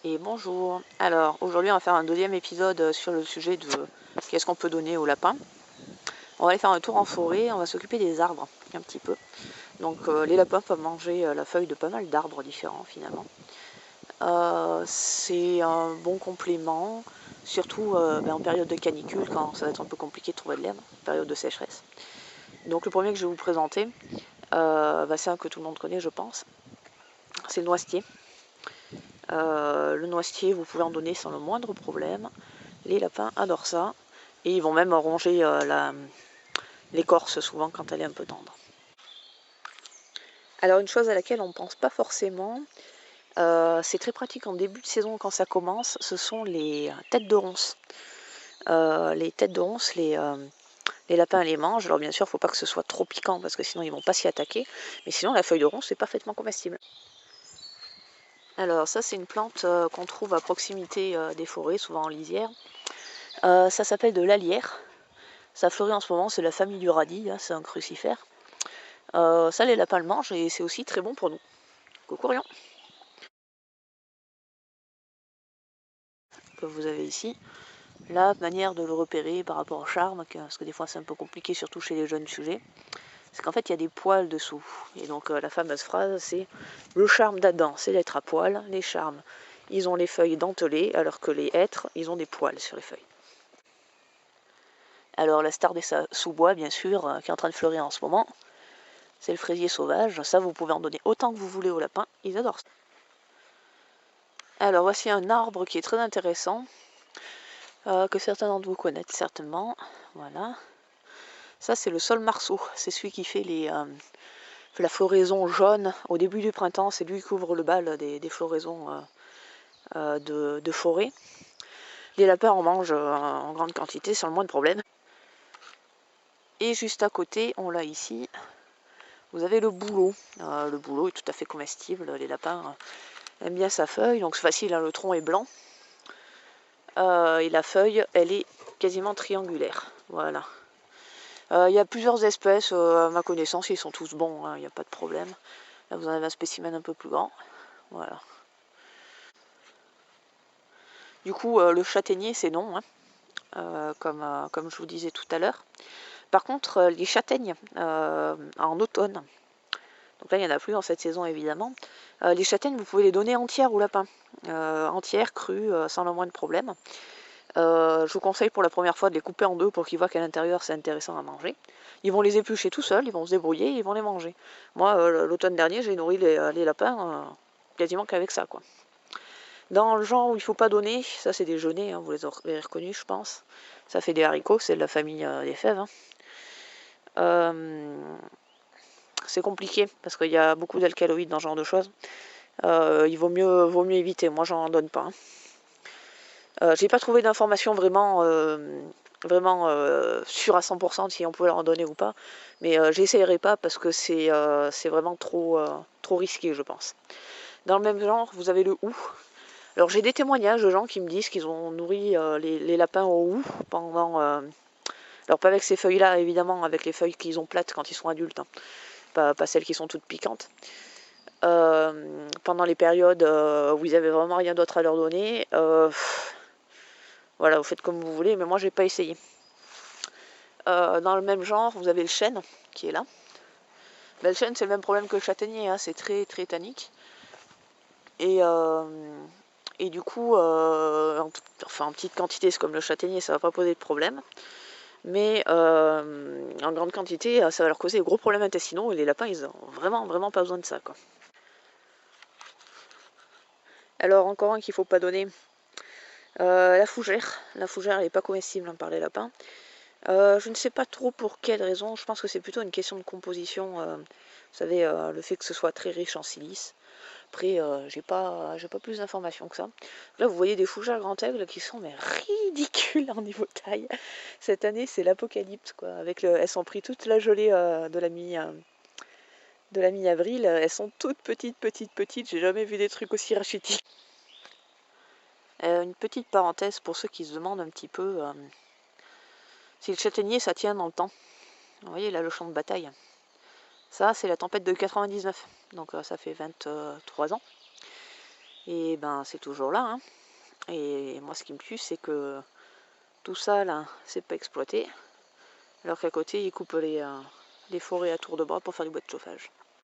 Et bonjour. Alors aujourd'hui on va faire un deuxième épisode sur le sujet de qu'est-ce qu'on peut donner aux lapins. On va aller faire un tour en forêt, on va s'occuper des arbres un petit peu. Donc les lapins peuvent manger la feuille de pas mal d'arbres différents finalement. C'est un bon complément, surtout en période de canicule quand ça va être un peu compliqué de trouver de l'herbe, période de sécheresse. Donc le premier que je vais vous présenter, c'est un que tout le monde connaît je pense, c'est le noisetier. Le noisetier, vous pouvez en donner sans le moindre problème. Les lapins adorent ça. Et ils vont même ronger l'écorce souvent quand elle est un peu tendre. Alors une chose à laquelle on ne pense pas forcément, c'est très pratique en début de saison quand ça commence, ce sont les têtes de ronces. Les têtes de ronces, les lapins les mangent. Alors bien sûr, il ne faut pas que ce soit trop piquant parce que sinon ils ne vont pas s'y attaquer. Mais sinon la feuille de ronce est parfaitement comestible. Alors ça c'est une plante qu'on trouve à proximité des forêts, souvent en lisière. Ça s'appelle de l'alière. Ça fleurit en ce moment, c'est la famille du radis, hein, c'est un crucifère. Ça les lapins le mangent et c'est aussi très bon pour nous. Coucou Rion. Que vous avez ici. La manière de le repérer par rapport au charme, parce que des fois c'est un peu compliqué, surtout chez les jeunes sujets, c'est qu'en fait il y a des poils dessous. Et donc la fameuse phrase c'est le charme d'Adam, c'est d'être à poil. Les charmes, ils ont les feuilles dentelées, alors que les hêtres, ils ont des poils sur les feuilles. Alors la star des sous-bois, bien sûr, qui est en train de fleurir en ce moment, c'est le fraisier sauvage. Ça, vous pouvez en donner autant que vous voulez aux lapins, ils adorent ça. Alors voici un arbre qui est très intéressant, que certains d'entre vous connaissent certainement. Voilà. Ça c'est le saule marceau, c'est celui qui fait la floraison jaune au début du printemps, c'est lui qui couvre le bal des floraisons de forêt. Les lapins en mangent en grande quantité sans le moindre problème. Et juste à côté, on l'a ici, vous avez le bouleau. Le bouleau est tout à fait comestible, les lapins aiment bien sa feuille, donc c'est facile, hein, le tronc est blanc. Et la feuille, elle est quasiment triangulaire. Voilà. Il y a plusieurs espèces, à ma connaissance, ils sont tous bons, il n'y a pas de problème. Là, vous en avez un spécimen un peu plus grand. Voilà. Du coup, le châtaignier, c'est non, hein, comme je vous disais tout à l'heure. Par contre, les châtaignes, en automne, donc là, il n'y en a plus dans cette saison, évidemment. Les châtaignes, vous pouvez les donner entières aux lapins. Entières, crues, sans le moindre problème. Je vous conseille pour la première fois de les couper en deux pour qu'ils voient qu'à l'intérieur c'est intéressant à manger. Ils vont les éplucher tout seuls, ils vont se débrouiller et ils vont les manger. Moi, l'automne dernier, j'ai nourri les lapins quasiment qu'avec ça, quoi. Dans le genre où il ne faut pas donner, ça c'est des genêts, hein, vous les aurez reconnus, je pense. Ça fait des haricots, c'est de la famille des fèves. Hein. C'est compliqué parce qu'il y a beaucoup d'alcaloïdes dans ce genre de choses. Il vaut mieux éviter, moi j'en donne pas. Hein. J'ai pas trouvé d'informations vraiment sûres à 100% si on pouvait leur en donner ou pas, mais j'essayerai pas parce que c'est vraiment trop risqué, je pense. Dans le même genre, vous avez le hou. Alors j'ai des témoignages de gens qui me disent qu'ils ont nourri les lapins au hou pendant... alors pas avec ces feuilles-là, évidemment, avec les feuilles qu'ils ont plates quand ils sont adultes, hein. Pas celles qui sont toutes piquantes. Pendant les périodes où ils avaient vraiment rien d'autre à leur donner, voilà, vous faites comme vous voulez, mais moi j'ai pas essayé. Dans le même genre, vous avez le chêne qui est là. Ben, le chêne, c'est le même problème que le châtaignier, hein, c'est très très tannique. Et du coup, en petite quantité, c'est comme le châtaignier, ça va pas poser de problème. Mais en grande quantité, ça va leur causer de gros problèmes intestinaux et les lapins, ils ont vraiment pas besoin de ça, quoi. Alors, encore un qu'il faut pas donner, la fougère. La fougère, elle n'est pas comestible, hein, par les lapins. Je ne sais pas trop pour quelle raison, je pense que c'est plutôt une question de composition, vous savez, le fait que ce soit très riche en silice. Après, j'ai pas plus d'informations que ça. Là, vous voyez des fougères grand aigle qui sont mais ridicules en niveau taille. Cette année, c'est l'apocalypse, quoi. Elles ont pris toute la gelée de la mi-avril. Elles sont toutes petites. J'ai jamais vu des trucs aussi rachitiques. Une petite parenthèse pour ceux qui se demandent un petit peu si le châtaignier ça tient dans le temps. Vous voyez là le champ de bataille. Ça, c'est la tempête de 99. Donc ça fait 23 ans. Et ben c'est toujours là, hein. Et moi ce qui me tue c'est que tout ça là, c'est pas exploité. Alors qu'à côté ils coupent les forêts à tour de bras pour faire du bois de chauffage.